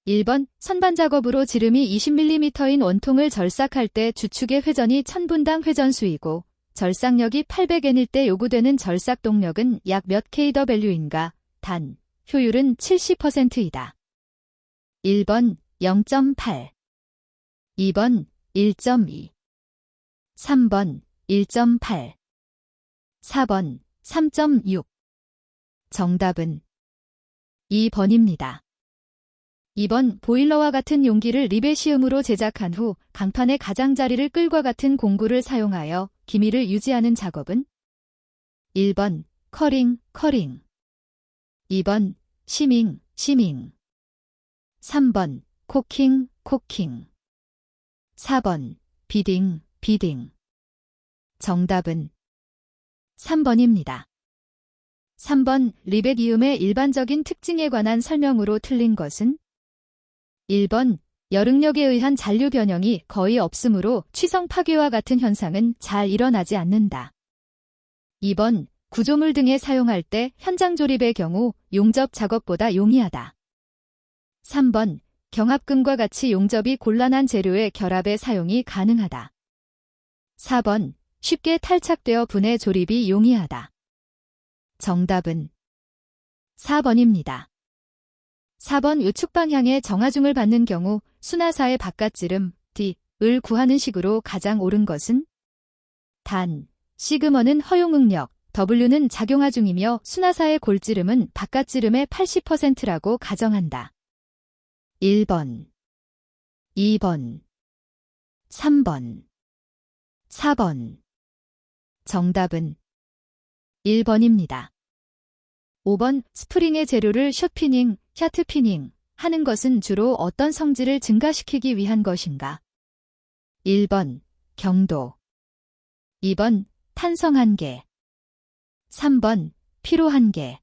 1번, 선반 작업으로 지름이 20mm인 원통을 절삭할 때 주축의 회전이 1000분당 회전수이고 절삭력이 800N일 때 요구되는 절삭 동력은 약 몇 kW인가? 단, 효율은 70%이다. 1번 0.8, 2번 1.2, 3번 1.8, 4번 3.6. 정답은 2번입니다. 2번 보일러와 같은 용기를 리베시움으로 제작한 후 강판의 가장자리를 끌과 같은 공구를 사용하여 기미를 유지하는 작업은 1번 커링, 2번 시밍, 3번 코킹, 4번 비딩. 정답은 3번입니다. 3번 리베디움의 일반적인 특징에 관한 설명으로 틀린 것은 1번 열응력에 의한 잔류 변형이 거의 없으므로 취성 파괴와 같은 현상은 잘 일어나지 않는다. 2번 구조물 등에 사용할 때 현장 조립의 경우 용접 작업보다 용이하다. 3번 경합금과 같이 용접이 곤란한 재료의 결합에 사용이 가능하다. 4번 쉽게 탈착되어 분해 조립이 용이하다. 정답은 4번입니다. 4번 우측 방향의 정하중을 받는 경우 순하사의 바깥지름 D을 구하는 식으로 가장 옳은 것은 단, 시그머는 허용응력, W는 작용하중이며 순하사의 골지름은 바깥지름의 80%라고 가정한다. 1번, 2번, 3번, 4번. 정답은 1번입니다. 5번 스프링의 재료를 숏피닝, 샤트피닝 하는 것은 주로 어떤 성질을 증가시키기 위한 것인가? 1번 경도, 2번 탄성 한계, 3번 피로 한계,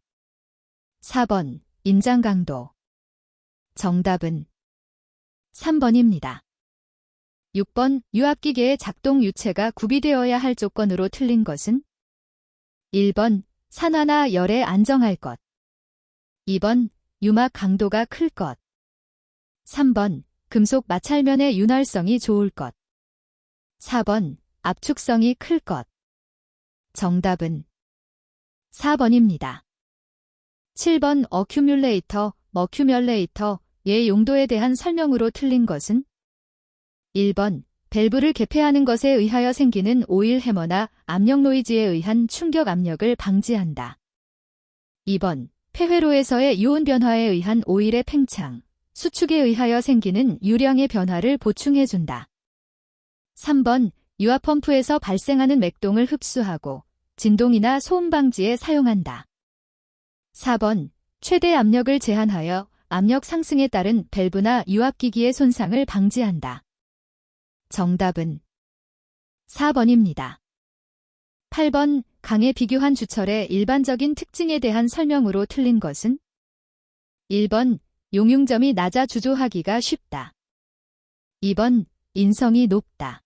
4번 인장 강도. 정답은 3번입니다. 6번 유압기계의 작동 유체가 구비되어야 할 조건으로 틀린 것은 1번 산화나 열에 안정할 것, 2번 유막 강도가 클 것, 3번 금속 마찰면의 윤활성이 좋을 것, 4번 압축성이 클 것. 정답은 4번입니다. 7번 어큐뮬레이터, 머큐뮬레이터의 용도에 대한 설명으로 틀린 것은 1번 밸브를 개폐하는 것에 의하여 생기는 오일 해머나 압력 노이즈에 의한 충격 압력을 방지한다. 2번 폐회로에서의 유온 변화에 의한 오일의 팽창, 수축에 의하여 생기는 유량의 변화를 보충해준다. 3번 유압펌프에서 발생하는 맥동을 흡수하고 진동이나 소음 방지에 사용한다. 4번 최대 압력을 제한하여 압력 상승에 따른 밸브나 유압기기의 손상을 방지한다. 정답은 4번입니다. 8번 강에 비교한 주철의 일반적인 특징에 대한 설명으로 틀린 것은 1번 용융점이 낮아 주조하기가 쉽다. 2번 인성이 높다.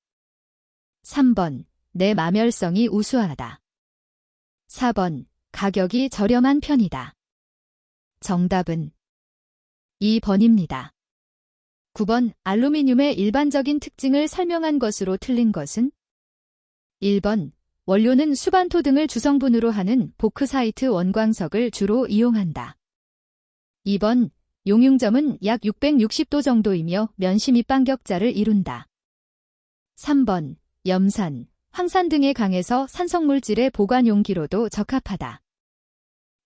3번 내마멸성이 우수하다. 4번 가격이 저렴한 편이다. 정답은 2번입니다. 9번 알루미늄의 일반적인 특징을 설명한 것으로 틀린 것은 1번 원료는 수반토 등을 주성분으로 하는 보크사이트 원광석을 주로 이용한다. 2번 용융점은 약 660도 정도이며 면시 밑반격자를 이룬다. 3번 염산, 황산 등의 강에서 산성물질의 보관 용기로도 적합하다.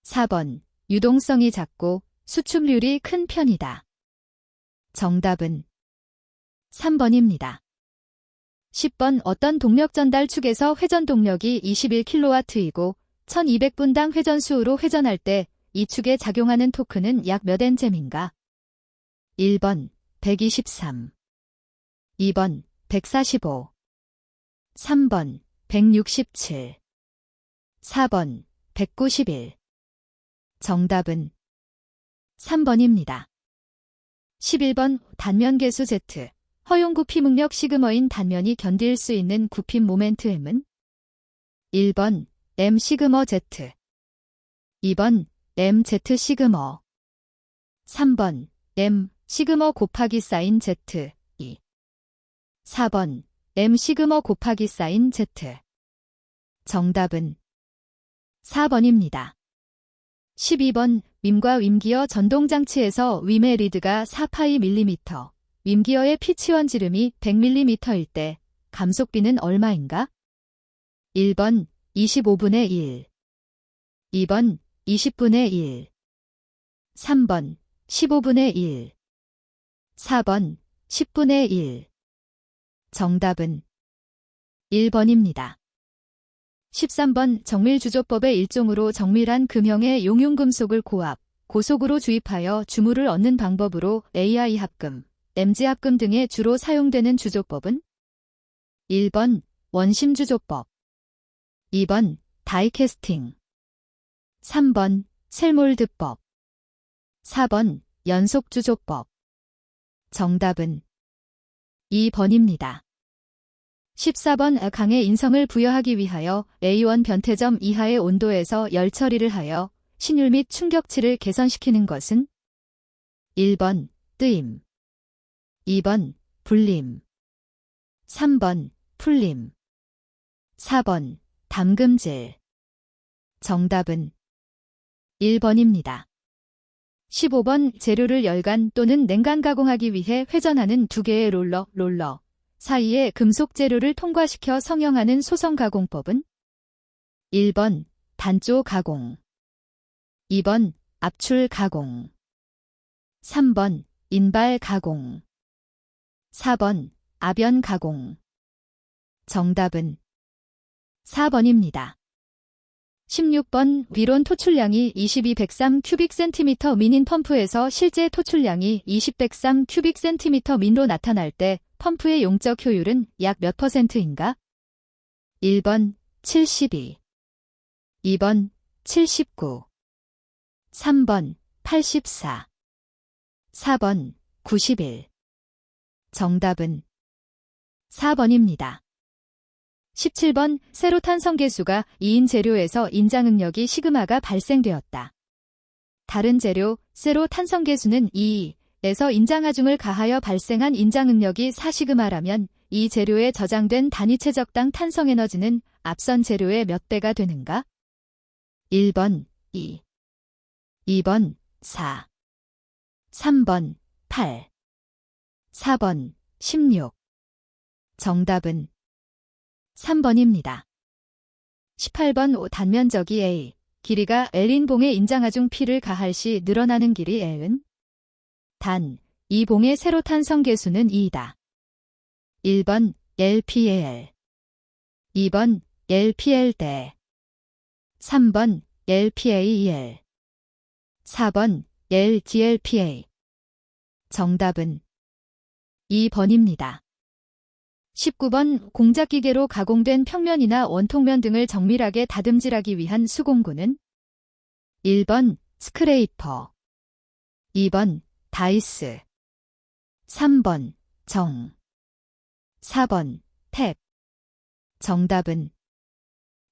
4번 유동성이 작고 수축률이 큰 편이다. 정답은 3번입니다. 10번 어떤 동력 전달 축에서 회전 동력이 21kW이고 1200분당 회전수로 회전할 때 이 축에 작용하는 토크는 약 몇 N잼인가? 1번 123, 2번 145, 3번 167, 4번 191. 정답은 3번입니다. 11번 단면 계수 Z, 허용 굽힘 응력 시그머인 단면이 견딜 수 있는 굽힘 모멘트 M은 1번 M 시그머 Z, 2번 MZ 시그머, 3번 M 시그머 곱하기 사인 Z 2. 4번 M 시그머 곱하기 사인 Z. 정답은 4번입니다. 12번 윈과 윈기어 전동장치에서 윈의 리드가 4파이 mm, 윈기어의 피치원 지름이 100mm일 때 감속비는 얼마인가? 1번 25분의 1, 2번 20분의 1, 3번 15분의 1, 4번 10분의 1. 정답은 1번입니다. 13번 정밀주조법의 일종으로 정밀한 금형의 용융금속을 고압, 고속으로 주입하여 주물을 얻는 방법으로 AI 합금, MG 합금 등에 주로 사용되는 주조법은? 1번 원심주조법, 2번 다이캐스팅, 3번 셀몰드법, 4번 연속주조법. 정답은 2번입니다. 14번 강의 인성을 부여하기 위하여 A1 변태점 이하의 온도에서 열 처리를 하여 신율 및 충격치를 개선시키는 것은? 1번 뜨임, 2번 불림, 3번 풀림, 4번 담금질. 정답은 1번입니다. 15번 재료를 열간 또는 냉간 가공하기 위해 회전하는 두 개의 롤러 사이에 금속 재료를 통과시켜 성형하는 소성 가공법은? 1번 단조 가공, 2번 압출 가공, 3번 인발 가공, 4번 아변 가공. 정답은 4번입니다. 16번 비론 토출량이 2203 큐빅센티미터 민인 펌프에서 실제 토출량이 20 큐빅센티미터 민로 나타날 때 펌프의 용적 효율은 약 몇 %인가? 1번 72, 2번 79, 3번 84, 4번 91. 정답은 4번입니다. 17번 세로탄성계수가 2인 재료에서 인장응력이 시그마가 발생되었다. 다른 재료 세로탄성계수는 2에서 인장하중을 가하여 발생한 인장응력이 4시그마라면 이 재료에 저장된 단위체적당 탄성에너지는 앞선 재료의 몇 배가 되는가? 1번 2, 2번 4, 3번 8, 4번 16. 정답은 3번입니다. 18번 단면적이 A, 길이가 L인 봉에 인장하중 P를 가할 시 늘어나는 길이 L은? 단, 이 봉의 세로탄 성계수는 2이다. 1번 LPL, 2번 LPL대, 3번 LPAEL, 4번 LGLPA. 정답은 2번입니다. 19번 공작기계로 가공된 평면이나 원통면 등을 정밀하게 다듬질하기 위한 수공구는? 1번 스크레이퍼, 2번 다이스, 3번 정, 4번 탭. 정답은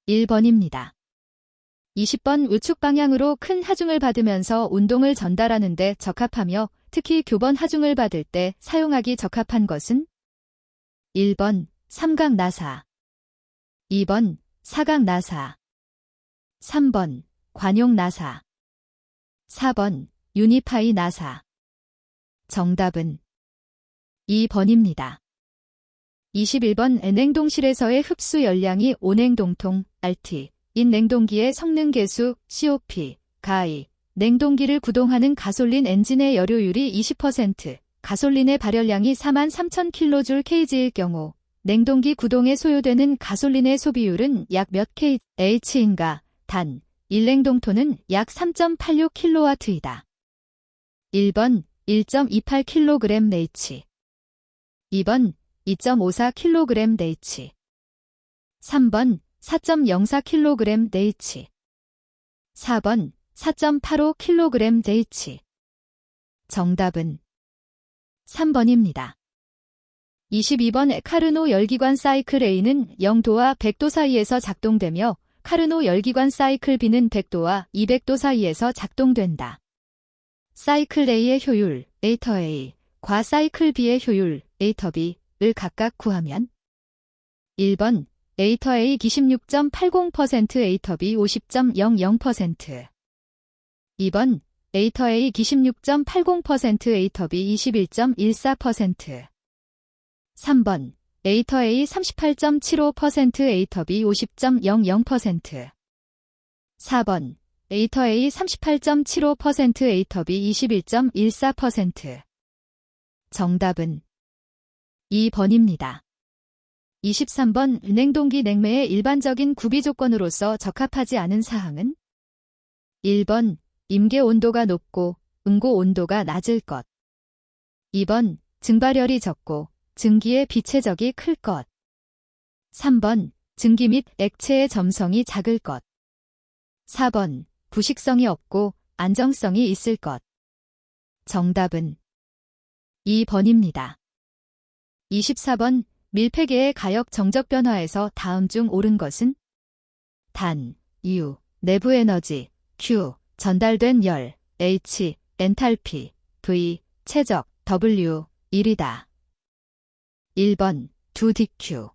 1번입니다. 20번 우측 방향으로 큰 하중을 받으면서 운동을 전달하는 데 적합하며 특히 교번 하중을 받을 때 사용하기 적합한 것은? 1번 삼각 나사, 2번 사각 나사, 3번 관용 나사, 4번 유니파이 나사. 정답은 2번입니다. 21번 냉동실에서의 흡수 열량이 5냉동통 RT 인 냉동기의 성능 계수 COP 가이 냉동기를 구동하는 가솔린 엔진의 열효율이 20%, 가솔린의 발열량이 43,000kJ/kg일 경우 냉동기 구동에 소요되는 가솔린의 소비율은 약 몇 kH인가? 단, 1냉동토는 약 3.86kW이다. 1번 1.28kg H, 2번 2.54kg H, 3번 4.04kg H, 4번 4.85kg H. 정답은 3번입니다. 22번 카르노 열기관 사이클 A는 0도와 100도 사이에서 작동되며 카르노 열기관 사이클 B는 100도와 200도 사이에서 작동된다. 사이클 A의 효율, 에이터 A, 과 사이클 B의 효율 A터 B를 각각 구하면 1번 A터 A 26.80% A터 B 50.00% 2번 A터 A 26.80% A터 B 21.14% 3번 A터 A 38.75% A터 B 50.00% 4번 A터 A 38.75% A터 B 21.14% 정답은 2번입니다. 23번 냉동기 냉매의 일반적인 구비 조건으로서 적합하지 않은 사항은 1번 임계 온도가 높고 응고 온도가 낮을 것 2번 증발열이 적고 증기의 비체적이 클 것 3번 증기 및 액체의 점성이 작을 것 4번 부식성이 없고 안정성이 있을 것 정답은 2번입니다. 24번 밀폐계의 가역 정적 변화에서 다음 중 옳은 것은 단, U, 내부 에너지, Q, 전달된 열, H, 엔탈피, V, 최적, W, 1이다. 1번 2dq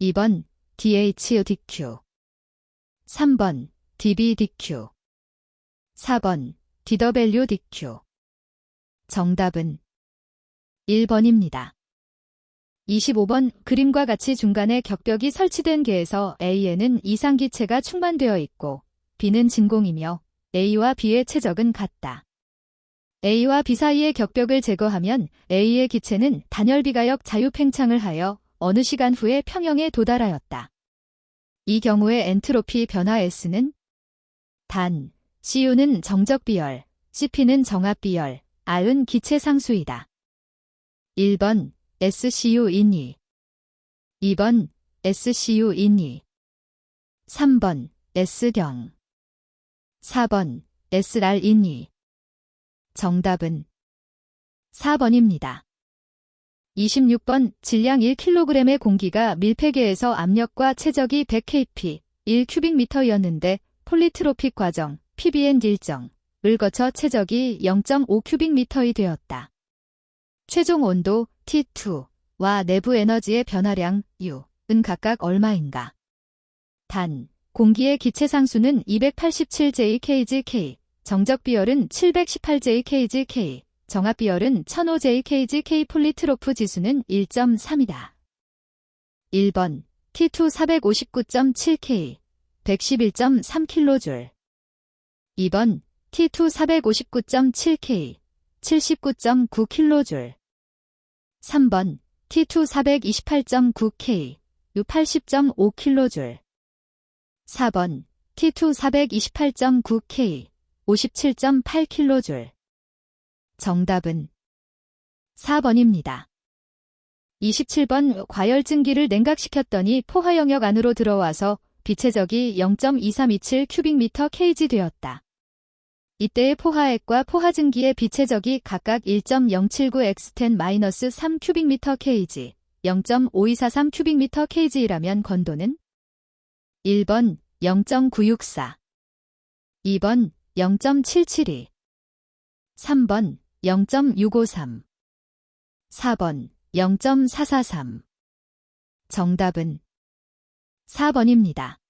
2번 dhdq 3번 dbdq 4번 dwdq 정답은 1번입니다. 25번 그림과 같이 중간에 격벽이 설치된 계에서 A에는 이상기체가 충만되어 있고 B는 진공이며 A와 B의 최적은 같다. A와 B 사이의 격벽을 제거하면 A의 기체는 단열 비가역 자유팽창을 하여 어느 시간 후에 평형에 도달하였다. 이 경우에 엔트로피 변화 S는 단, CU는 정적 비열, CP는 정압 비열, R은 기체 상수이다. 1번 SCU 인이 2번 SCU 인이 3번 S경 4번 SR 인이 정답은 4번입니다. 26번 질량 1kg의 공기가 밀폐계에서 압력과 최적이 100kp 1큐빅미터였는데 폴리트로픽 과정 PBN 일정을 거쳐 최적이 0.5큐빅미터이 되었다. 최종 온도 T2와 내부 에너지의 변화량 U는 각각 얼마인가? 단, 공기의 기체 상수는 287J/kg/K, 정적 비열은 718J/kg/K, 정압 비열은 1005J/kg/K, 폴리트로프 지수는 1.3이다. 1번 T2 459.7K, 111.3kJ 2번 T2 459.7K, 79.9kJ 3번 T2 428.9K, 80.5kJ 4번 T2 428.9K, 57.8kJ 정답은 4번입니다. 27번 과열증기를 냉각시켰더니 포화 영역 안으로 들어와서 비체적이 0.2327큐빅미터/kg 되었다. 이때의 포화액과 포화증기의 비체적이 각각 1.079x10-3큐빅미터/kg, 0.5243큐빅미터/kg이라면 건도는 1번 0.964, 2번 0.772, 3번 0.653, 4번 0.443 정답은 4번입니다.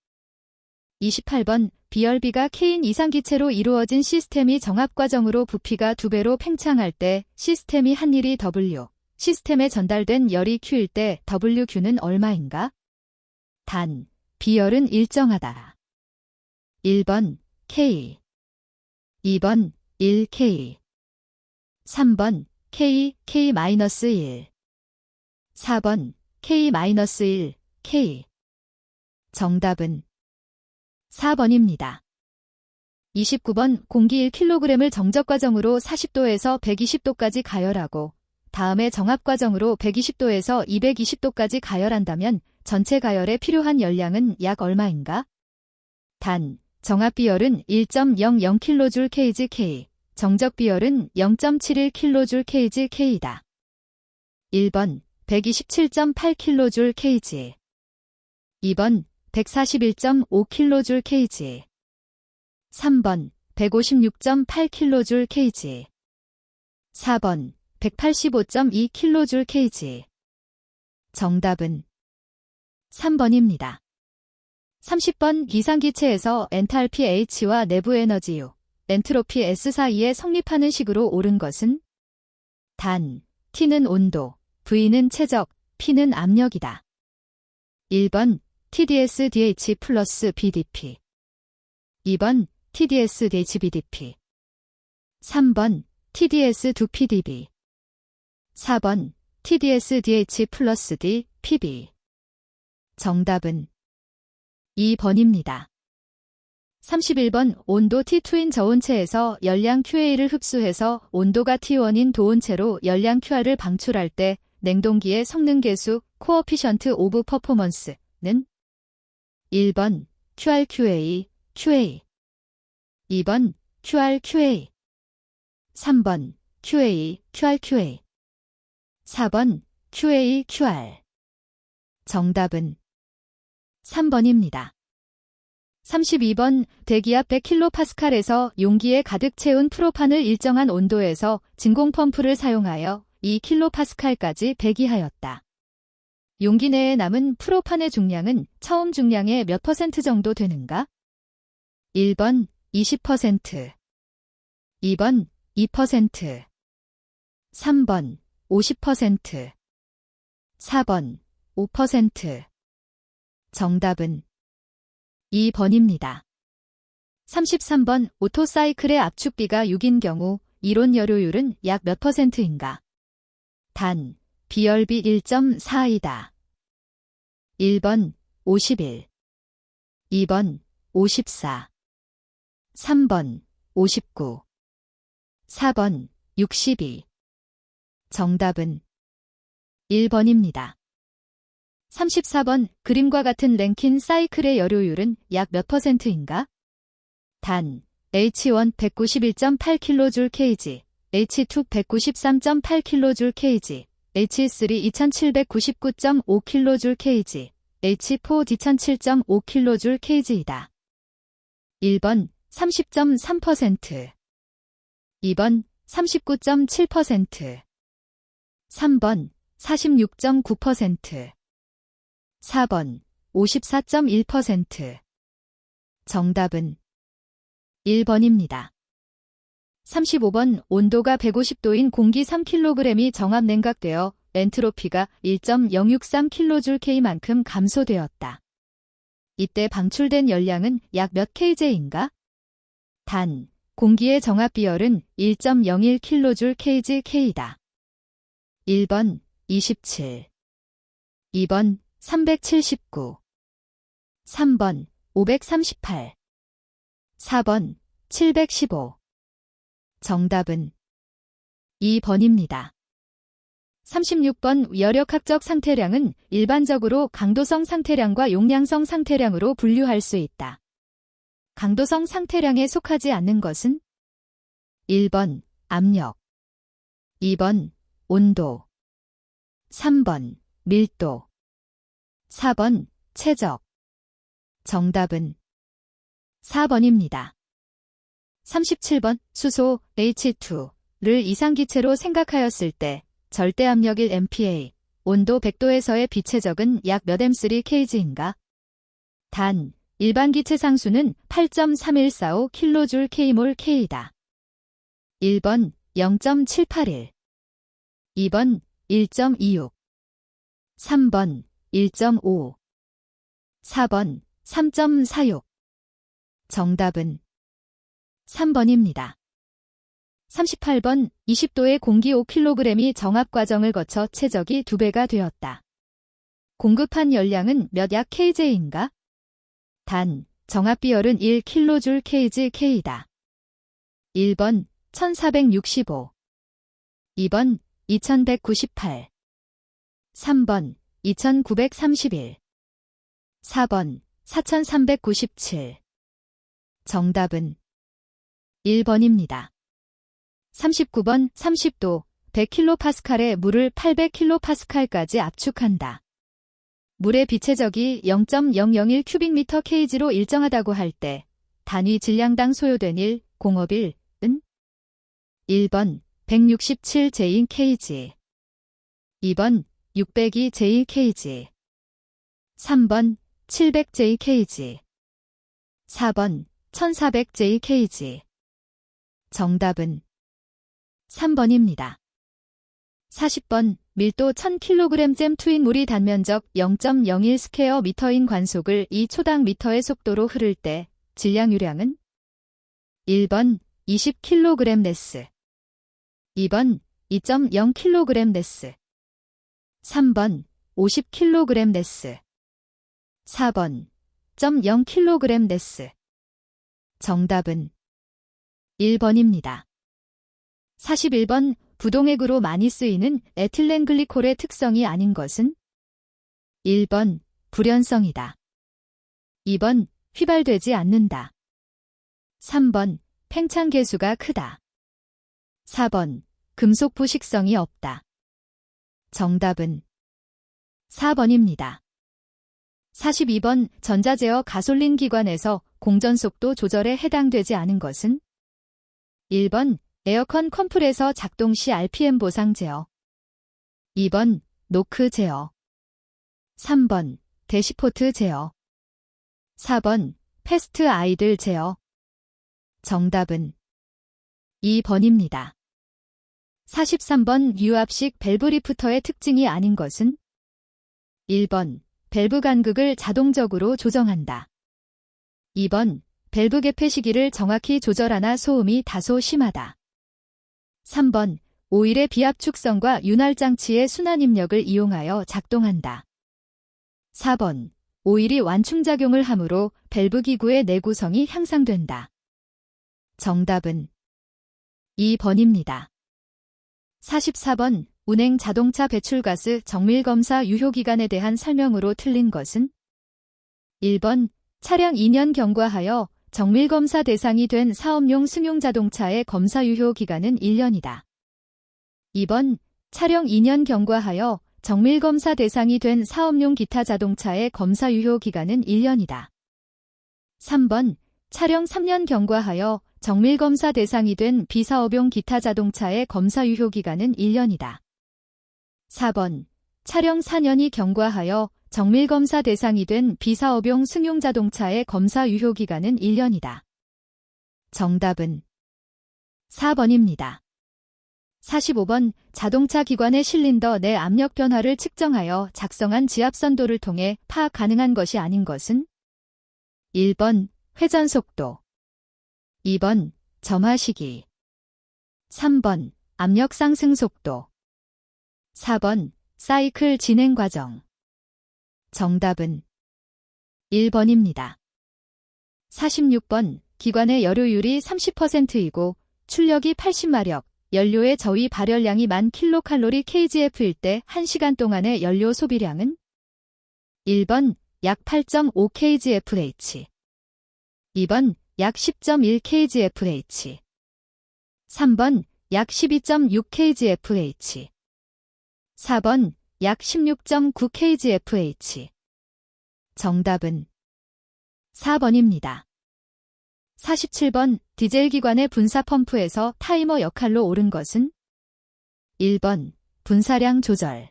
28번 비열비가 K인 이상기체로 이루어진 시스템이 정압과정으로 부피가 2배로 팽창할 때 시스템이 한 일이 W, 시스템에 전달된 열이 Q일 때 WQ는 얼마인가? 단, 비열은 일정하다. 1번 K, 2번 1K, 3번 K, K-1, 4번 K-1, K. 정답은 4번입니다. 29번 공기 1kg을 정적과정으로 40도에서 120도까지 가열하고 다음에 정압과정으로 120도에서 220도까지 가열한다면 전체 가열에 필요한 열량은 약 얼마인가? 단, 정압비열은 1.00kJ/kg/K, 정적비열은 0.71kJ/kg/K이다. 1번 127.8kJ/kg, 2번 141.5kJ/kg, 3번 156.8kJ/kg, 4번 185.2kJ. 정답은 3번입니다. 30번 기상기체에서 엔탈피 H와 내부 에너지 U, 엔트로피 S 사이에 성립하는 식으로 옳은 것은? 단, T는 온도, V는 최적, P는 압력이다. 1번 TDS-DH 플러스 BDP 2번 TDS-DH-BDP 3번 TDS-2PDB 4번 TDS-DH 플러스 D, PB. 정답은 2번입니다. 31번 온도 T2인 저온체에서 열량 QA를 흡수해서 온도가 T1인 도온체로 열량 QR을 방출할 때 냉동기의 성능계수 코어피션트 오브 퍼포먼스는 1번 QRQA, QA 2번 QRQA 3번 QA, QRQA 4번 QA, QR. 정답은 3번입니다. 32번 대기압 100kPa에서 용기에 가득 채운 프로판을 일정한 온도에서 진공 펌프를 사용하여 2kPa까지 배기하였다. 용기 내에 남은 프로판의 중량은 처음 중량의 몇 % 정도 되는가? 1번 20%, 2번 2%, 3번 50%, 4번 5%. 정답은 2번입니다. 33번 오토사이클의 압축비가 6인 경우 이론 여료율은 약 몇 %인가? 단, 비열비 1.4이다. 1번 51, 2번 54, 3번 59, 4번 62. 정답은 1번입니다. 34번 그림과 같은 랭킨 사이클의 여료율은 약 몇 %인가? 단, H1 191.8kJ, H2 193.8kJ, H3 2799.5kJ, H4 2007.5kJ이다. 1번 30.3%, 2번 39.7%, 3번 46.9%, 4번 54.1%. 정답은 1번입니다. 35번 온도가 150도인 공기 3kg이 정압 냉각되어 엔트로피가 1.063kJ만큼 감소되었다. 이때 방출된 열량은 약 몇 kJ인가? 단, 공기의 정압 비열은 1.01kJkgK이다. 1번 27, 2번 379, 3번 538, 4번 715. 정답은 2번입니다. 36번 여력학적 상태량은 일반적으로 강도성 상태량과 용량성 상태량으로 분류할 수 있다. 강도성 상태량에 속하지 않는 것은? 1번 압력, 2번 온도, 3번 밀도, 4번 최적. 정답은 4번입니다. 37번 수소 H2를 이상기체로 생각하였을 때 절대압력 1MPa, 온도 100도에서의 비체적은 약 몇 M3Kg인가? 단, 일반 기체 상수는 8.3145kJ Kmol/K이다. 1번 0.781, 2번 1.26, 3번 1.5, 4번 3.46. 정답은 3번입니다. 38번 20도의 공기 5kg이 정압 과정을 거쳐 최적이 2배가 되었다. 공급한 열량은 몇 약 kJ인가? 단, 정압 비열은 1kJkgK이다. 1번 1465, 2번 2198, 3번 2931, 4번 4397. 정답은 1번입니다. 39번 30도 100kPa에 물을 800kPa까지 압축한다. 물의 비체적이 0.001kbm/kg로 일정하다고 할 때 단위 질량당 소요된 1, 공업 1은 1번 167J/kg. 2번 602J/kg. 3번 700J/kg. 4번 1400J/kg. 정답은 3번입니다. 40번 밀도 1000kg 잼 투인물이 단면적 0.01 스퀘어 미터인 관속을 2초당 미터의 속도로 흐를 때 질량 유량은 1번 20kg 레스, 2번 2.0kg 레스, 3번 50kg 레스, 4번 0.0kg 레스. 정답은 1번입니다. 41번 부동액으로 많이 쓰이는 에틸렌글리콜의 특성이 아닌 것은 1번 불연성이다. 2번 휘발되지 않는다. 3번 팽창계수가 크다. 4번 금속 부식성이 없다. 정답은 4번입니다. 42번 전자제어 가솔린 기관에서 공전속도 조절에 해당되지 않은 것은 1번 에어컨 컴프레서 작동 시 RPM 보상 제어, 2번 노크 제어, 3번 대시포트 제어, 4번 패스트 아이들 제어. 정답은 2번입니다. 43번 유압식 밸브 리프터의 특징이 아닌 것은 1번 밸브 간극을 자동적으로 조정한다. 2번 밸브 개폐 시기를 정확히 조절하나 소음이 다소 심하다. 3번 오일의 비압축성과 윤활 장치의 순환 입력을 이용하여 작동한다. 4번 오일이 완충작용을 하므로 밸브 기구의 내구성이 향상된다. 정답은 2번입니다. 44번 운행 자동차 배출가스 정밀검사 유효기간에 대한 설명으로 틀린 것은 1번 차량 2년 경과하여 정밀검사 대상이 된 사업용 승용자동차의 검사 유효기간은 1년이다. 2번 차량 2년 경과하여 정밀검사 대상이 된 사업용 기타 자동차의 검사 유효기간은 1년이다. 3번 차량 3년 경과하여 정밀검사 대상이 된 비사업용 기타 자동차의 검사 유효기간은 1년이다. 4번 차량 4년이 경과하여 정밀검사 대상이 된 비사업용 승용자동차의 검사 유효기간은 1년이다. 정답은 4번입니다. 45번 자동차 기관의 실린더 내 압력 변화를 측정하여 작성한 지압선도를 통해 파악 가능한 것이 아닌 것은 1번 회전속도, 2번 점화 시기, 3번 압력 상승 속도, 4번 사이클 진행 과정. 정답은 1번입니다. 46번 기관의 연료율이 30%이고 출력이 80마력, 연료의 저위 발열량이 1000kcal kgf일 때 1시간 동안의 연료 소비량은 1번 약 8.5 kgfh, 2번 약 10.1 kgfh, 3번 약 12.6 kgfh, 4번 약 16.9 kgfh. 정답은 4번입니다. 47번 디젤 기관의 분사 펌프에서 타이머 역할로 옳은 것은 1번 분사량 조절,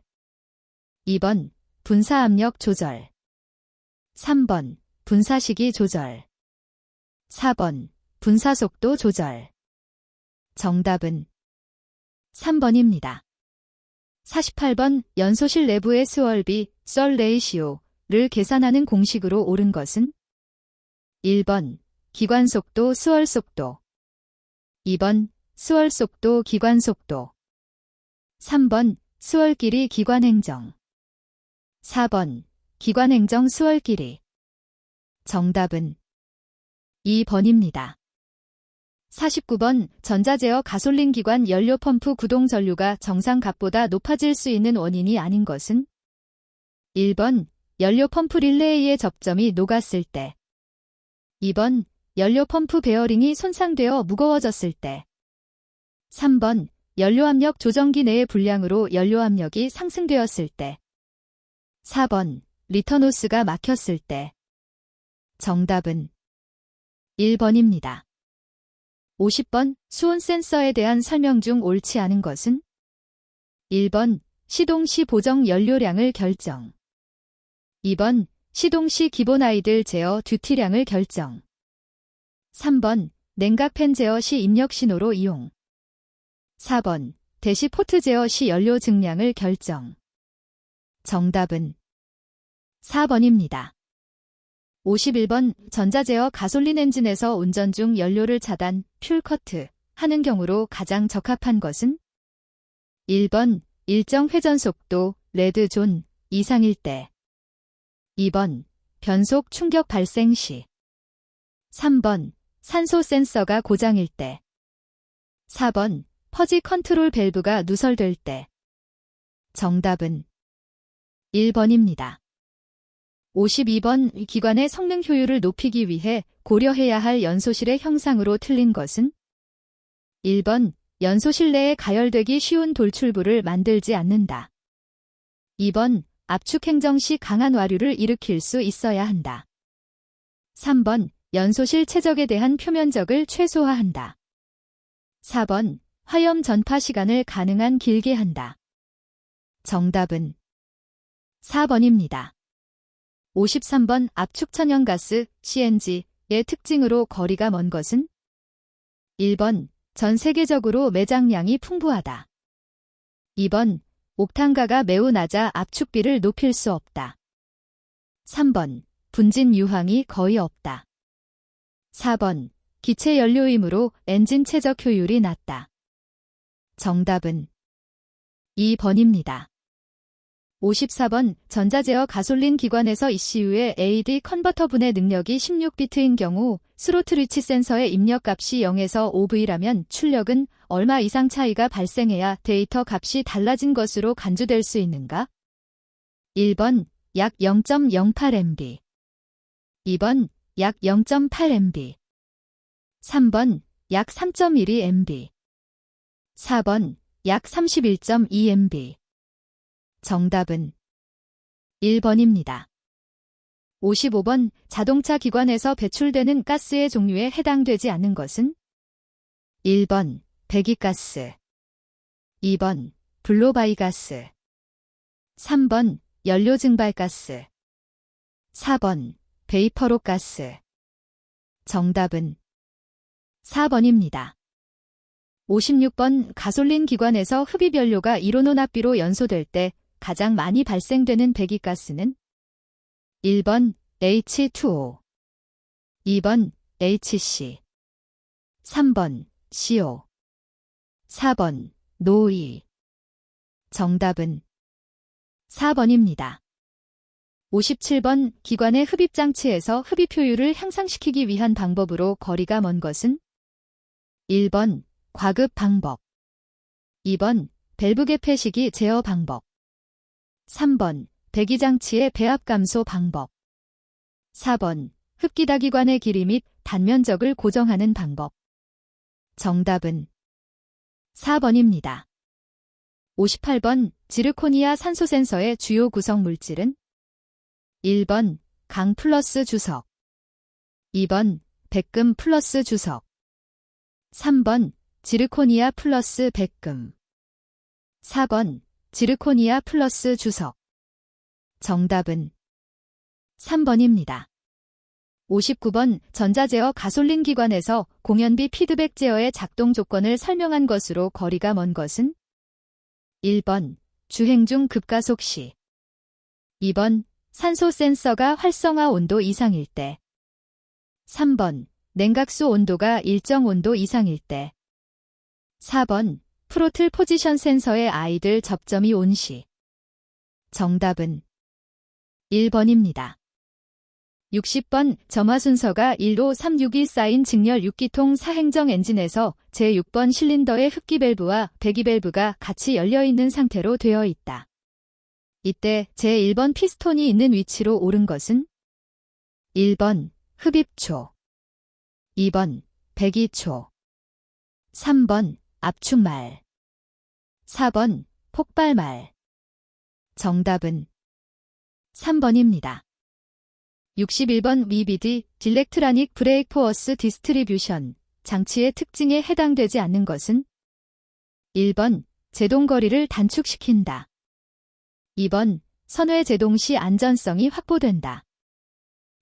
2번 분사 압력 조절, 3번 분사 시기 조절, 4번 분사 속도 조절. 정답은 3번입니다. 48번 연소실 내부의 스월비, 썰 레이시오를 계산하는 공식으로 옳은 것은 1번 기관 속도 스월 속도, 2번 스월 속도 기관 속도, 3번 스월 길이 기관 행정, 4번 기관 행정 스월 길이. 정답은 2번입니다. 49번 전자제어 가솔린 기관 연료 펌프 구동 전류가 정상값보다 높아질 수 있는 원인이 아닌 것은 1번 연료 펌프 릴레이의 접점이 녹았을 때, 2번 연료 펌프 베어링이 손상되어 무거워졌을 때, 3번 연료압력 조정기 내의 불량으로 연료압력이 상승되었을 때, 4번 리턴호스가 막혔을 때. 정답은 1번입니다. 50번 수온 센서에 대한 설명 중 옳지 않은 것은? 1번 시동 시 보정 연료량을 결정. 2번 시동 시 기본 아이들 제어 듀티량을 결정. 3번 냉각팬 제어 시 입력 신호로 이용. 4번 대시 포트 제어 시 연료 증량을 결정. 정답은 4번입니다. 51번 전자제어 가솔린 엔진에서 운전 중 연료를 차단, 퓨얼커트 하는 경우로 가장 적합한 것은? 1번 일정 회전 속도, 레드존 이상일 때. 2번 변속 충격 발생 시. 3번 산소 센서가 고장일 때. 4번 퍼지 컨트롤 밸브가 누설될 때. 정답은 1번입니다. 52번 기관의 성능 효율을 높이기 위해 고려해야 할 연소실의 형상으로 틀린 것은? 1번 연소실 내에 가열되기 쉬운 돌출부를 만들지 않는다. 2번 압축 행정 시 강한 와류를 일으킬 수 있어야 한다. 3번 연소실 최적에 대한 표면적을 최소화한다. 4번 화염 전파 시간을 가능한 길게 한다. 정답은 4번입니다. 53번 압축 천연가스 CNG의 특징으로 거리가 먼 것은? 1번 전 세계적으로 매장량이 풍부하다. 2번 옥탄가가 매우 낮아 압축비를 높일 수 없다. 3번 분진 유황이 거의 없다. 4번 기체 연료이므로 엔진 최적 효율이 낮다. 정답은 2번입니다. 54번 전자제어 가솔린 기관에서 ECU의 AD 컨버터분의 능력이 16비트인 경우 스로틀 위치 센서의 입력값이 0에서 5V라면 출력은 얼마 이상 차이가 발생해야 데이터 값이 달라진 것으로 간주될 수 있는가? 1번 약 0.08MB 2번 약 0.8MB 3번 약 3.12MB 4번 약 31.2MB 정답은 1번입니다. 55번 자동차 기관에서 배출되는 가스의 종류에 해당되지 않는 것은? 1번 배기가스 2번 블로바이가스 3번 연료 증발가스 4번 베이퍼롯가스 정답은 4번입니다. 56번 가솔린 기관에서 흡입연료가 이론혼합비로 연소될 때 가장 많이 발생되는 배기가스는? 1번 H2O 2번 HC 3번 CO 4번 노이 정답은 4번입니다. 57번 기관의 흡입장치에서 흡입 효율을 향상시키기 위한 방법으로 거리가 먼 것은? 1번 과급 방법 2번 밸브 개폐 시기 제어 방법 3번 배기장치의 배압 감소 방법 4번 흡기다기관의 길이 및 단면적을 고정하는 방법 정답은 4번입니다. 58번 지르코니아 산소 센서의 주요 구성 물질은? 1번 강 플러스 주석 2번 백금 플러스 주석 3번 지르코니아 플러스 백금 4번 지르코니아 플러스 주석 정답은 3번입니다. 59번 전자제어 가솔린 기관에서 공연비 피드백 제어의 작동 조건을 설명한 것으로 거리가 먼 것은? 1번 주행 중 급가속 시 2번 산소 센서가 활성화 온도 이상일 때 3번 냉각수 온도가 일정 온도 이상일 때 4번 프로틀 포지션 센서의 아이들 접점이 온 시 정답은 1번입니다. 60번 점화 순서가 1로 361 쌓인 직렬 6기통 4행정 엔진에서 제6번 실린더의 흡기 밸브와 배기 밸브가 같이 열려있는 상태로 되어 있다. 이때 제1번 피스톤이 있는 위치로 옳은 것은? 1번 흡입초 2번 배기초 3번 압축말 4번 폭발말 정답은 3번입니다. 61번 VBD 딜렉트라닉 브레이크 포어스 디스트리뷰션 장치의 특징에 해당되지 않는 것은 1번 제동거리를 단축시킨다. 2번 선회 제동 시 안전성이 확보된다.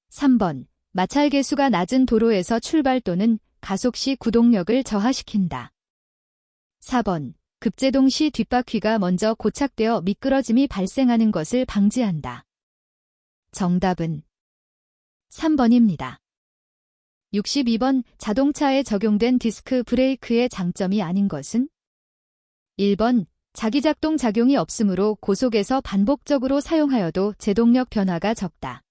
3번 마찰 계수가 낮은 도로에서 출발 또는 가속 시 구동력을 저하시킨다. 4번 급제동 시 뒷바퀴가 먼저 고착되어 미끄러짐이 발생하는 것을 방지한다. 정답은 3번입니다. 62번 자동차에 적용된 디스크 브레이크의 장점이 아닌 것은 1번 자기작동 작용이 없으므로 고속에서 반복적으로 사용하여도 제동력 변화가 적다.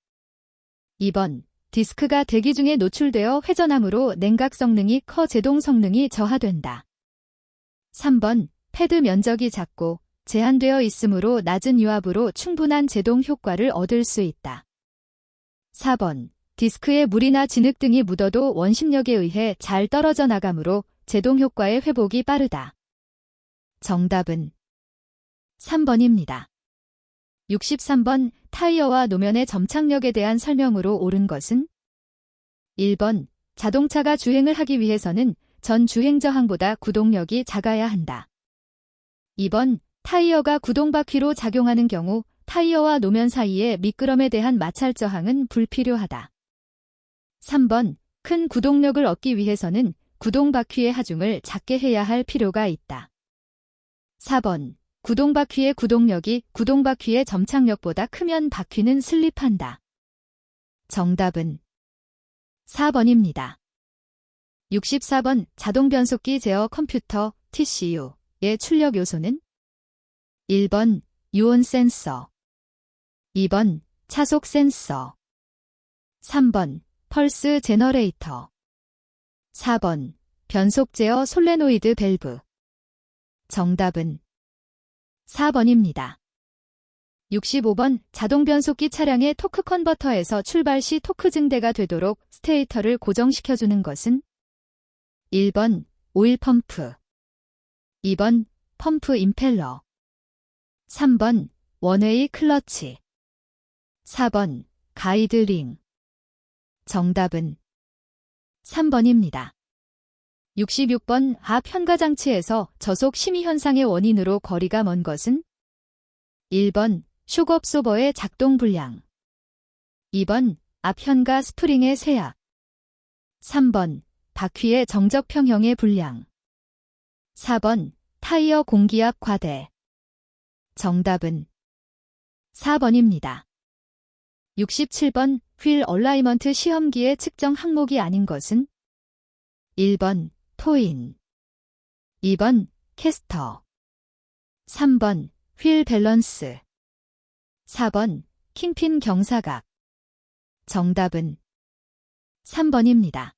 2번 디스크가 대기 중에 노출되어 회전함으로 냉각 성능이 커 제동 성능이 저하된다. 3번 패드 면적이 작고 제한되어 있으므로 낮은 유압으로 충분한 제동 효과를 얻을 수 있다. 4번 디스크에 물이나 진흙 등이 묻어도 원심력에 의해 잘 떨어져 나가므로 제동 효과의 회복이 빠르다. 정답은 3번입니다. 63번 타이어와 노면의 점착력에 대한 설명으로 옳은 것은 1번 자동차가 주행을 하기 위해서는 전 주행 저항보다 구동력이 작아야 한다. 2번 타이어가 구동바퀴로 작용하는 경우 타이어와 노면 사이의 미끄럼에 대한 마찰 저항은 불필요하다. 3번 큰 구동력을 얻기 위해서는 구동바퀴의 하중을 작게 해야 할 필요가 있다. 4번 구동바퀴의 구동력이 구동바퀴의 점착력보다 크면 바퀴는 슬립한다. 정답은 4번입니다. 64번 자동변속기 제어 컴퓨터 TCU의 출력 요소는 1번 유온 센서, 2번 차속 센서, 3번 펄스 제너레이터, 4번 변속 제어 솔레노이드 밸브. 정답은 4번입니다. 65번 자동 변속기 차량의 토크 컨버터에서 출발 시 토크 증대가 되도록 스테이터를 고정시켜주는 것은 1번 오일 펌프, 2번 펌프 임펠러, 3번 원웨이 클러치, 4번 가이드링. 정답은 3번입니다. 66번 앞 현가장치에서 저속 심의 현상의 원인으로 거리가 먼 것은 1번 쇼크 업소버의 작동 불량, 2번 앞 현가 스프링의 쇠약, 3번 바퀴의 정적 평형의 불량, 4번 타이어 공기압 과대. 정답은 4번입니다. 67번 휠 얼라이먼트 시험기의 측정 항목이 아닌 것은 1번 토인, 2번 캐스터, 3번 휠 밸런스, 4번 킹핀 경사각. 정답은 3번입니다.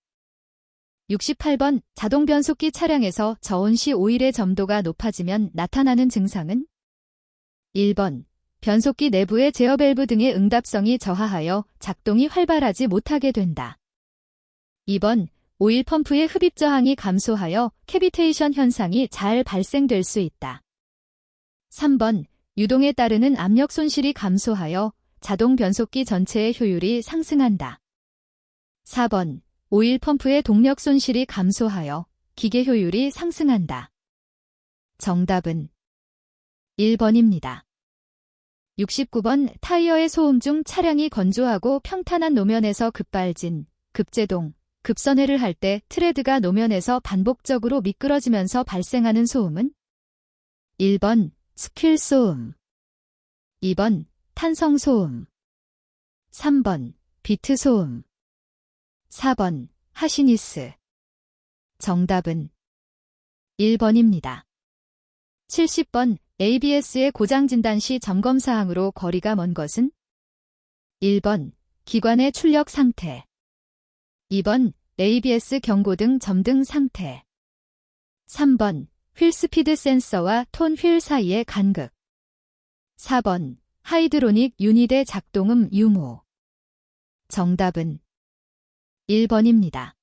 68번 자동 변속기 차량에서 저온 시 오일의 점도가 높아지면 나타나는 증상은 1번 변속기 내부의 제어 밸브 등의 응답성이 저하하여 작동이 활발하지 못하게 된다. 2번 오일 펌프의 흡입 저항이 감소하여 캐비테이션 현상이 잘 발생될 수 있다. 3번 유동에 따르는 압력 손실이 감소하여 자동 변속기 전체의 효율이 상승한다. 4번 오일 펌프의 동력 손실이 감소하여 기계 효율이 상승한다. 정답은 1번입니다. 69번 타이어의 소음 중 차량이 건조하고 평탄한 노면에서 급발진, 급제동, 급선회를 할 때 트레드가 노면에서 반복적으로 미끄러지면서 발생하는 소음은 1번 스킬 소음, 2번 탄성 소음, 3번 비트 소음, 4번 하시니스. 정답은 1번입니다. 70번 ABS의 고장 진단 시 점검 사항으로 거리가 먼 것은 1번 기관의 출력 상태, 2번 ABS 경고등 점등 상태, 3번 휠 스피드 센서와 톤 휠 사이의 간극, 4번 하이드로닉 유닛의 작동음 유무. 정답은 1번입니다.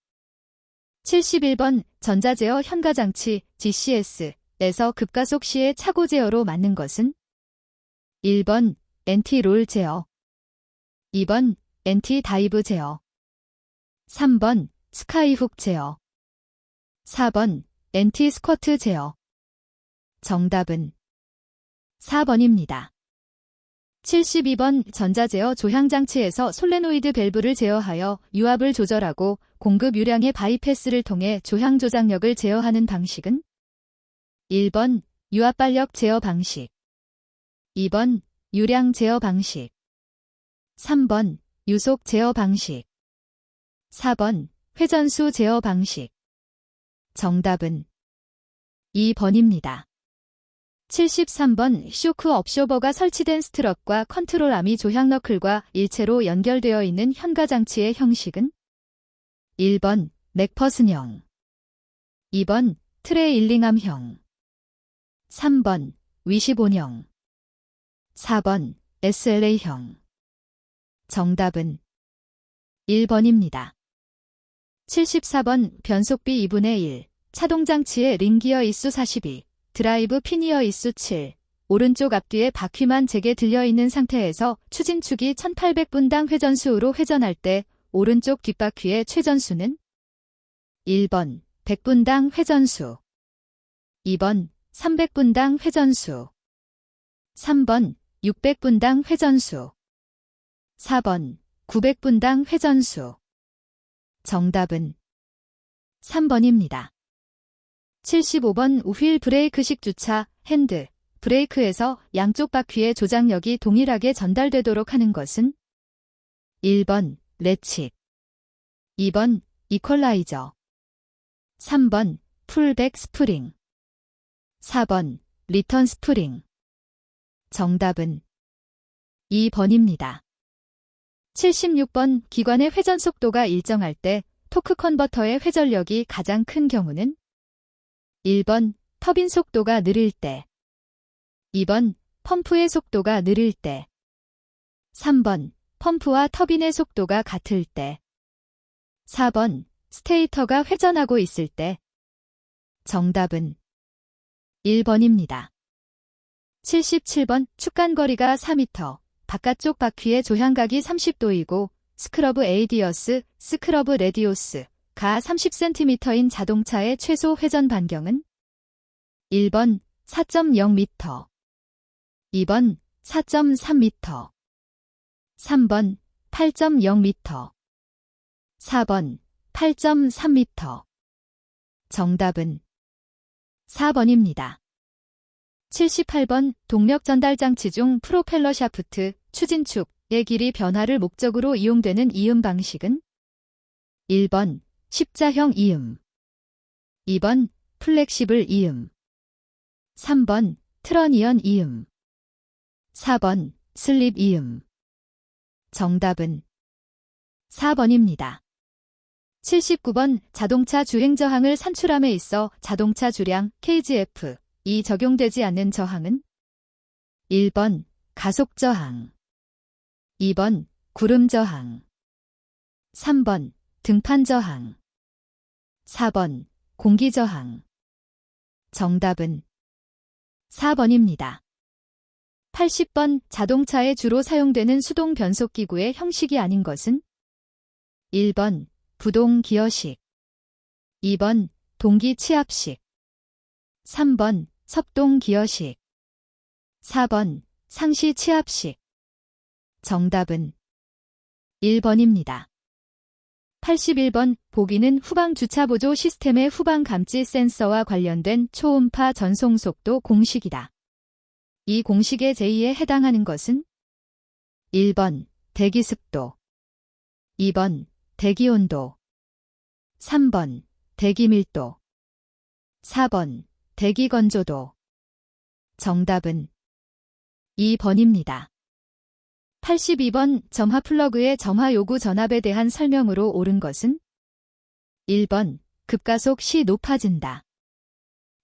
71번 전자제어 현가장치 GCS에서 급가속 시의 차고 제어로 맞는 것은 1번 엔티롤 제어, 2번 엔티 다이브 제어, 3번 스카이훅 제어, 4번 엔티 스쿼트 제어. 정답은 4번입니다. 72번 전자제어 조향장치에서 솔레노이드 밸브를 제어하여 유압을 조절하고 공급 유량의 바이패스를 통해 조향 조작력을 제어하는 방식은? 1번 유압발력 제어 방식. 2번 유량 제어 방식. 3번 유속 제어 방식. 4번 회전수 제어 방식. 정답은 2번입니다. 73번 쇼크 업쇼버가 설치된 스트럿과 컨트롤암이 조향 너클과 일체로 연결되어 있는 현가장치의 형식은? 1번 맥퍼슨형. 2번 트레일링암형. 3번 위시본형. 4번 SLA형. 정답은 1번입니다. 74번 변속비 2분의 1, 차동장치의 링기어 이수 42, 드라이브 피니어 이수 7, 오른쪽 앞뒤에 바퀴만 제게 들려있는 상태에서 추진축이 1800분당 회전수로 회전할 때 오른쪽 뒷바퀴의 최전수는? 1번 100분당 회전수. 2번 300분당 회전수. 3번 600분당 회전수. 4번 900분당 회전수. 정답은 3번입니다. 75번 휠 브레이크식 주차, 핸드, 브레이크에서 양쪽 바퀴의 조작력이 동일하게 전달되도록 하는 것은? 1번 레칫. 2번 이퀄라이저. 3번 풀백 스프링. 4번 리턴 스프링. 정답은 2번입니다. 76번 기관의 회전 속도가 일정할 때 토크 컨버터의 회전력이 가장 큰 경우는? 1번 터빈 속도가 느릴 때. 2번 펌프의 속도가 느릴 때. 3번 펌프와 터빈의 속도가 같을 때. 4번 스테이터가 회전하고 있을 때. 정답은 1번입니다. 77번 축간거리가 4m, 바깥쪽 바퀴의 조향각이 30도이고 스크러브 에이디어스, 스크러브 레디오스, 가 30cm인 자동차의 최소 회전 반경은? 1번 4.0m. 2번 4.3m. 3번 8.0m. 4번 8.3m. 정답은 4번입니다. 78번 동력 전달 장치 중 프로펠러 샤프트, 추진축의 길이 변화를 목적으로 이용되는 이음 방식은? 1번 십자형 이음. 2번 플렉시블 이음. 3번 트러니언 이음. 4번 슬립 이음. 정답은 4번입니다. 79번 자동차 주행 저항을 산출함에 있어 자동차 주량 KGF 이 적용되지 않는 저항은? 1번 가속 저항. 2번 구름 저항. 3번 등판 저항. 4번 공기 저항. 정답은 4번입니다. 80번 자동차에 주로 사용되는 수동 변속기구의 형식이 아닌 것은? 1번 부동 기어식. 2번 동기 치압식. 3번 섭동 기어식. 4번 상시 치압식. 정답은 1번입니다. 81번 보기는 후방 주차 보조 시스템의 후방 감지 센서와 관련된 초음파 전송 속도 공식이다. 이 공식의 제2에 해당하는 것은? 1번 대기 습도. 2번 대기 온도. 3번 대기 밀도. 4번 대기 건조도. 정답은 2번입니다. 82번 점화 플러그의 점화 요구 전압에 대한 설명으로 옳은 것은? 1번 급가속 시 높아진다.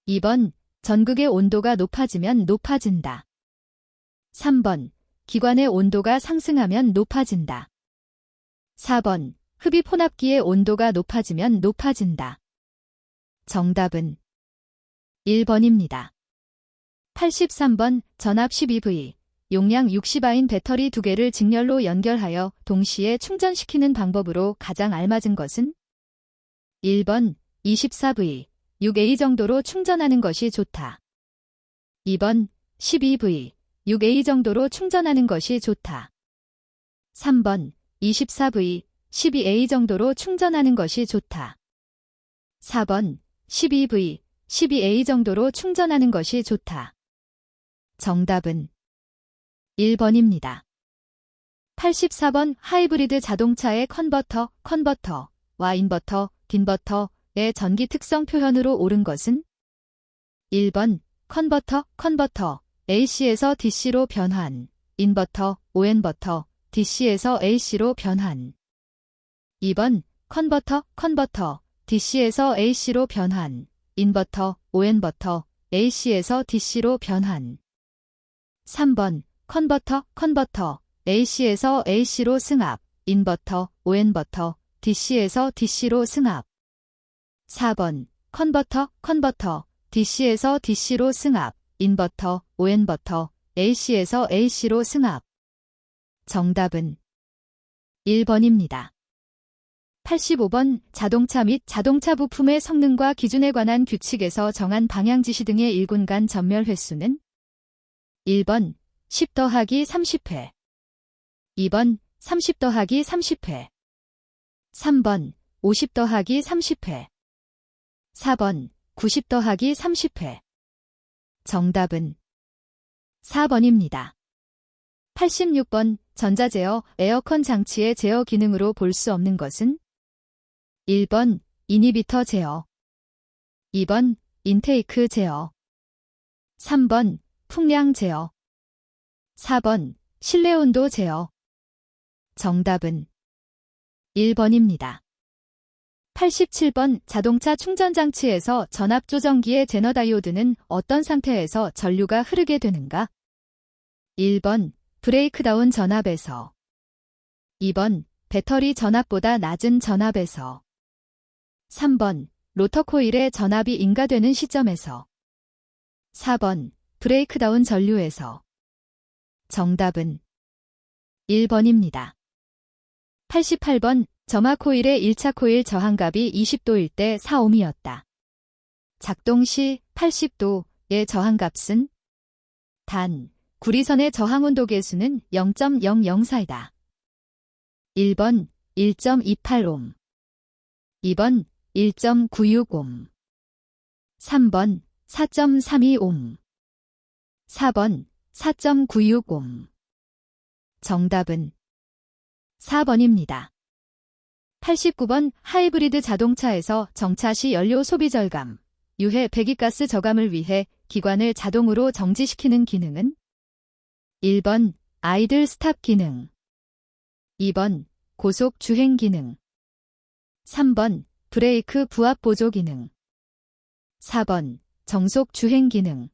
2번 전극의 온도가 높아지면 높아진다. 3번 기관의 온도가 상승하면 높아진다. 4번 흡입 혼합기의 온도가 높아지면 높아진다. 정답은 1번입니다. 83번 전압 12V, 용량 60A인 배터리 2개를 직렬로 연결하여 동시에 충전시키는 방법으로 가장 알맞은 것은? 1번 24V, 6A 정도로 충전하는 것이 좋다. 2번 12V, 6A 정도로 충전하는 것이 좋다. 3번 24V, 12A 정도로 충전하는 것이 좋다. 4번 12V, 12A 정도로 충전하는 것이 좋다. 정답은 1번입니다. 84번 하이브리드 자동차의 컨버터와 인버터의 전기 특성 표현으로 옳은 것은 1번 컨버터, AC에서 DC로 변환, 인버터, ON버터, DC에서 AC로 변환. 2번 컨버터, DC에서 AC로 변환, 인버터, ON버터, AC에서 DC로 변환. 3번 컨버터, AC에서 AC로 승합, 인버터, ON버터, DC에서 DC로 승합. 4번 컨버터, DC에서 DC로 승합, 인버터, ON버터, AC에서 AC로 승합. 정답은 1번입니다. 85번 자동차 및 자동차 부품의 성능과 기준에 관한 규칙에서 정한 방향 지시 등의 일군간 전멸 횟수는 1번 10-30회, 2번 30-30회, 3번 50-30회, 4번 90-30회. 정답은 4번입니다. 86번 전자제어, 에어컨 장치의 제어 기능으로 볼 수 없는 것은 1번 이니비터 제어, 2번 인테이크 제어, 3번 풍량 제어, 4번 실내 온도 제어. 정답은 1번입니다. 87번 자동차 충전장치에서 전압조정기의 제너다이오드는 어떤 상태에서 전류가 흐르게 되는가? 1번 브레이크다운 전압에서, 2번 배터리 전압보다 낮은 전압에서, 3번 로터 코일의 전압이 인가되는 시점에서, 4번 브레이크다운 전류에서. 정답은 1번입니다. 88번 점화 코일의 1차 코일 저항값이 20도일 때 4옴이었다. 작동 시 80도의 저항값은 단, 구리선의 저항온도 계수는 0.004이다. 1번 1.28옴, 2번 1.96옴, 3번 4.32옴, 4번 4.96옴. 정답은 4번입니다. 89번 하이브리드 자동차에서 정차 시 연료 소비 절감, 유해 배기가스 저감을 위해 기관을 자동으로 정지시키는 기능은 1번 아이들 스탑 기능, 2번 고속 주행 기능, 3번 브레이크 부합 보조 기능, 4번 정속 주행 기능.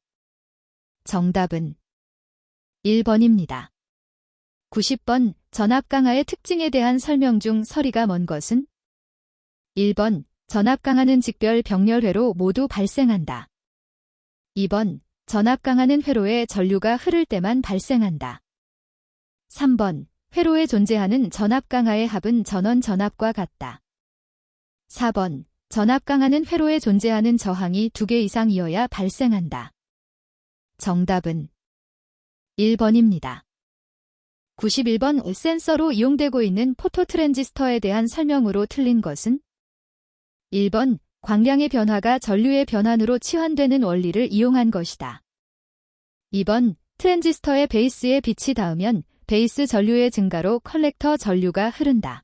정답은 1번입니다. 90번 전압 강화의 특징에 대한 설명 중 서리가 먼 것은 1번 전압 강화는 직별 병렬회로 모두 발생한다. 2번 전압 강화는 회로에 전류가 흐를 때만 발생한다. 3번 회로에 존재하는 전압 강화의 합은 전원 전압과 같다. 4번 전압 강화는 회로에 존재하는 저항이 2개 이상이어야 발생한다. 정답은 1번입니다. 91번 센서로 이용되고 있는 포토 트랜지스터에 대한 설명으로 틀린 것은 1번 광량의 변화가 전류의 변환으로 치환되는 원리를 이용한 것이다. 2번 트랜지스터의 베이스에 빛이 닿으면 베이스 전류의 증가로 컬렉터 전류가 흐른다.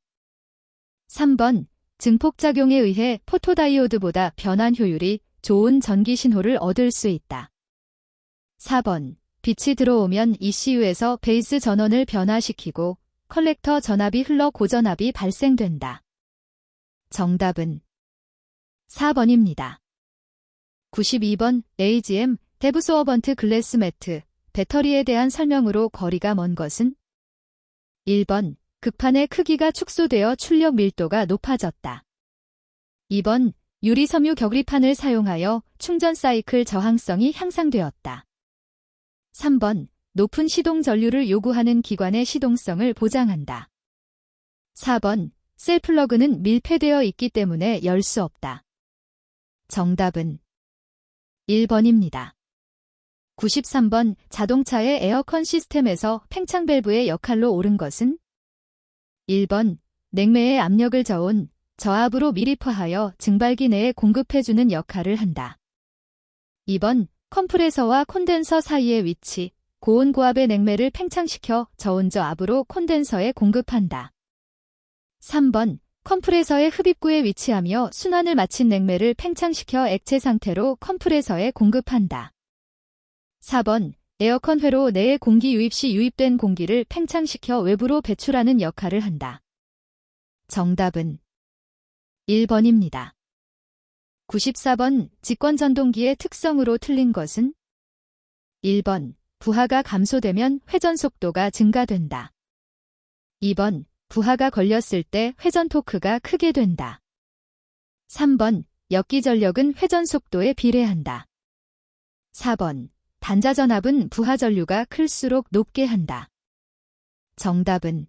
3번 증폭작용에 의해 포토다이오드보다 변환 효율이 좋은 전기 신호를 얻을 수 있다. 4번 빛이 들어오면 ECU에서 베이스 전원을 변화시키고 컬렉터 전압이 흘러 고전압이 발생된다. 정답은 4번입니다. 92번 AGM 데브소어번트 글래스 매트 배터리에 대한 설명으로 거리가 먼 것은 1번 극판의 크기가 축소되어 출력 밀도가 높아졌다. 2번 유리 섬유 격리판을 사용하여 충전 사이클 저항성이 향상되었다. 3번 높은 시동 전류를 요구하는 기관의 시동성을 보장한다. 4번 셀 플러그는 밀폐되어 있기 때문에 열 수 없다. 정답은 1번입니다. 93번 자동차의 에어컨 시스템에서 팽창 밸브의 역할로 옳은 것은 1번 냉매의 압력을 저압으로 밀입화하여 증발기 내에 공급해주는 역할을 한다. 2번 컴프레서와 콘덴서 사이의 위치, 고온 고압의 냉매를 팽창시켜 저온저압으로 콘덴서에 공급한다. 3번 컴프레서의 흡입구에 위치하며 순환을 마친 냉매를 팽창시켜 액체 상태로 컴프레서에 공급한다. 4번 에어컨 회로 내에 공기 유입 시 유입된 공기를 팽창시켜 외부로 배출하는 역할을 한다. 정답은 1번입니다. 94번 직권전동기의 특성으로 틀린 것은 1번 부하가 감소되면 회전 속도가 증가된다. 2번 부하가 걸렸을 때 회전 토크가 크게 된다. 3번 역기 전력은 회전 속도에 비례한다. 4번 단자 전압은 부하 전류가 클수록 높게 한다. 정답은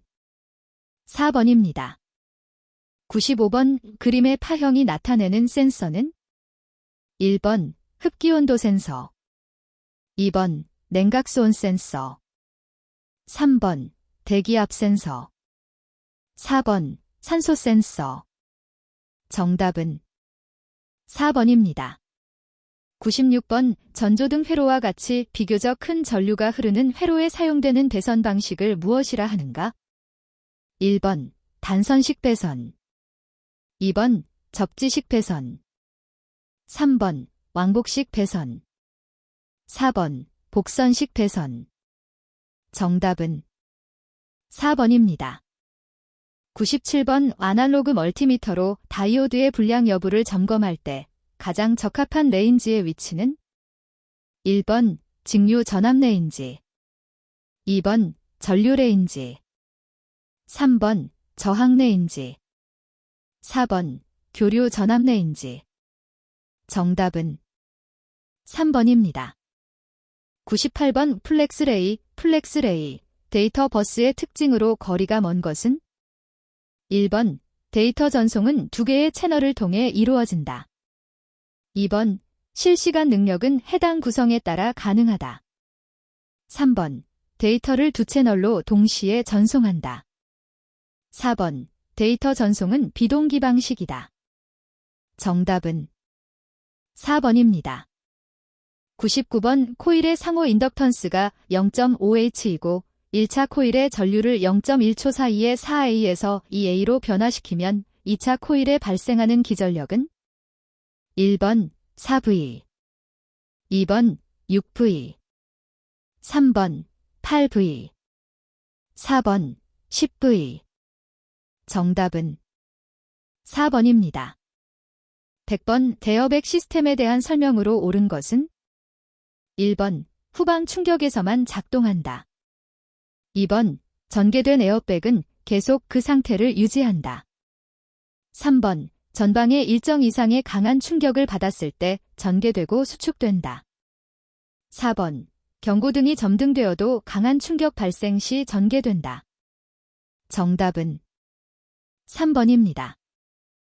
4번입니다. 95번 그림의 파형이 나타내는 센서는 1번 흡기온도 센서, 2번 냉각수온 센서, 3번 대기압 센서, 4번 산소 센서. 정답은 4번입니다. 96번 전조등 회로와 같이 비교적 큰 전류가 흐르는 회로에 사용되는 배선 방식을 무엇이라 하는가? 1번 단선식 배선, 2번 접지식 배선, 3번 왕복식 배선, 4번 복선식 배선. 정답은 4번입니다. 97번 아날로그 멀티미터로 다이오드의 불량 여부를 점검할 때 가장 적합한 레인지의 위치는 1번 직류 전압 레인지, 2번 전류 레인지, 3번 저항 레인지, 4번 교류 전압 레인지. 정답은 3번입니다. 98번 플렉스레이 데이터 버스의 특징으로 거리가 먼 것은 1번 데이터 전송은 두 개의 채널을 통해 이루어진다. 2번 실시간 능력은 해당 구성에 따라 가능하다. 3번 데이터를 두 채널로 동시에 전송한다. 4번 데이터 전송은 비동기 방식이다. 정답은 4번입니다. 99번 코일의 상호 인덕턴스가 0.5H이고 1차 코일의 전류를 0.1초 사이에 4A에서 2A로 변화시키면 2차 코일에 발생하는 기전력은 1번 4V, 2번 6V, 3번 8V, 4번 10V. 정답은 4번입니다. 100번 대여백 시스템에 대한 설명으로 옳은 것은 1번 후방 충격에서만 작동한다. 2번 전개된 에어백은 계속 그 상태를 유지한다. 3번 전방에 일정 이상의 강한 충격을 받았을 때 전개되고 수축된다. 4번 경고등이 점등되어도 강한 충격 발생 시 전개된다. 정답은 3번입니다.